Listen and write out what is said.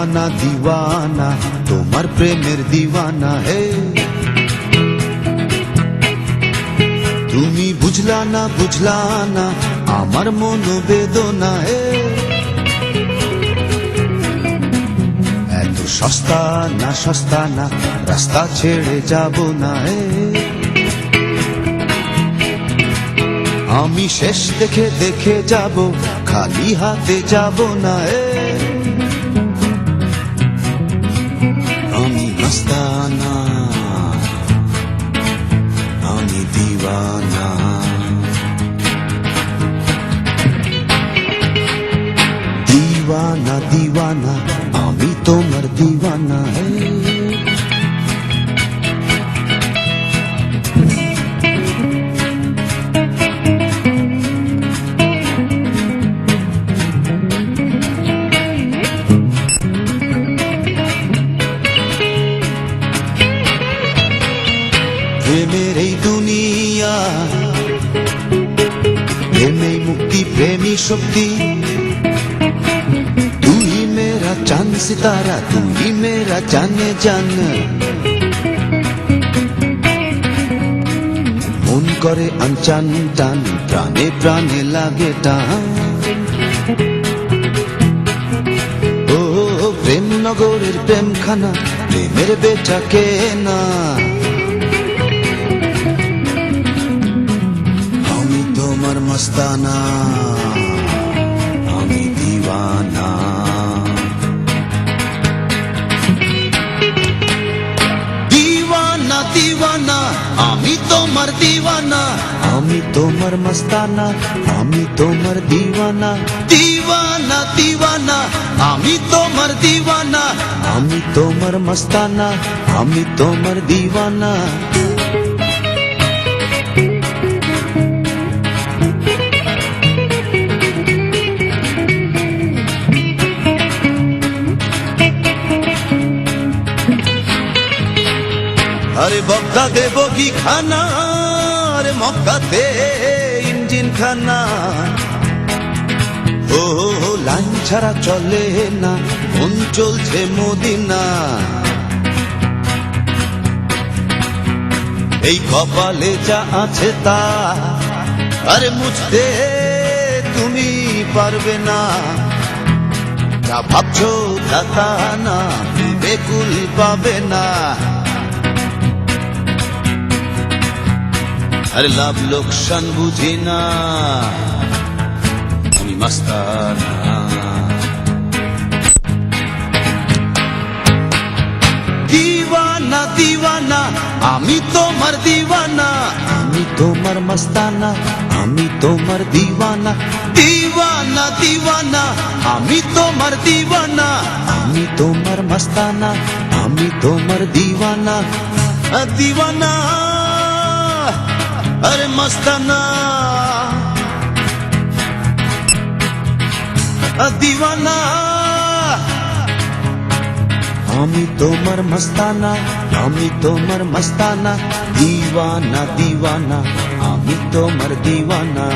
দিওয়ানা দিওয়ানা তোমার প্রেমের দিওয়ানা হে তুমি বুঝলা না আমার মনোবেদনা হে এত সস্তা না রাস্তা ছেড়ে যাব না হে আমি শেষ দেখে যাব খালি হাতে যাব না হে আমি মস্তানা আমি দিওয়ানা দিওয়ানা দিওয়ানা আমি তোমার দিওয়ানা হে প্রেমের এই দুনিয়া প্রেমেই মুক্তি প্রেমী শক্তি তুই মেরা চাঁদ সিতারা তুই মেরা জানে জান মন করে আনচান টান প্রাণে প্রাণে লাগে টান ও প্রেম নগরের প্রেমখানা প্রেমের বেচা কেনা তোমার মস্তানা আমি দিওয়ানা দিওয়ানা দিওয়ানা আমি তোমার দিওয়ানা আমি তোমার মস্তানা আমি তোমার দিওয়ানা দিওয়ানা দিওয়ানা আমি তোমার দিওয়ানা আমি তোমার মস্তানা আমি তোমার দিওয়ানা আরে বক্কা দেব কি খানা আরে মক্কাতে ইঞ্জিন খানা ও লাইন ছাড়া চলে না মন চলছে মদিনা এই কপালে যা আছে তা আরে মুছতে তুমি পারবে না যা ভাবছো তা না বেকুল পাবে না আরে লাভ লোকসান বুঝি না আমি মস্তানা দিওয়ানা দিওয়ানা আমি তোমার দিওয়ানা আমি তোমার মস্তানা আমি তোমার দিওয়ানা দিওয়ানা দিওয়ানা আমি তোমার দিওয়ানা আমি তোমার মস্তানা আমি তোমার দিওয়ানা দিওয়ানা अरे मस्ताना दीवाना আমি তোমার মস্তানা আমি তোমার মস্তানা দিওয়ানা দিওয়ানা আমি তোমার দিওয়ানা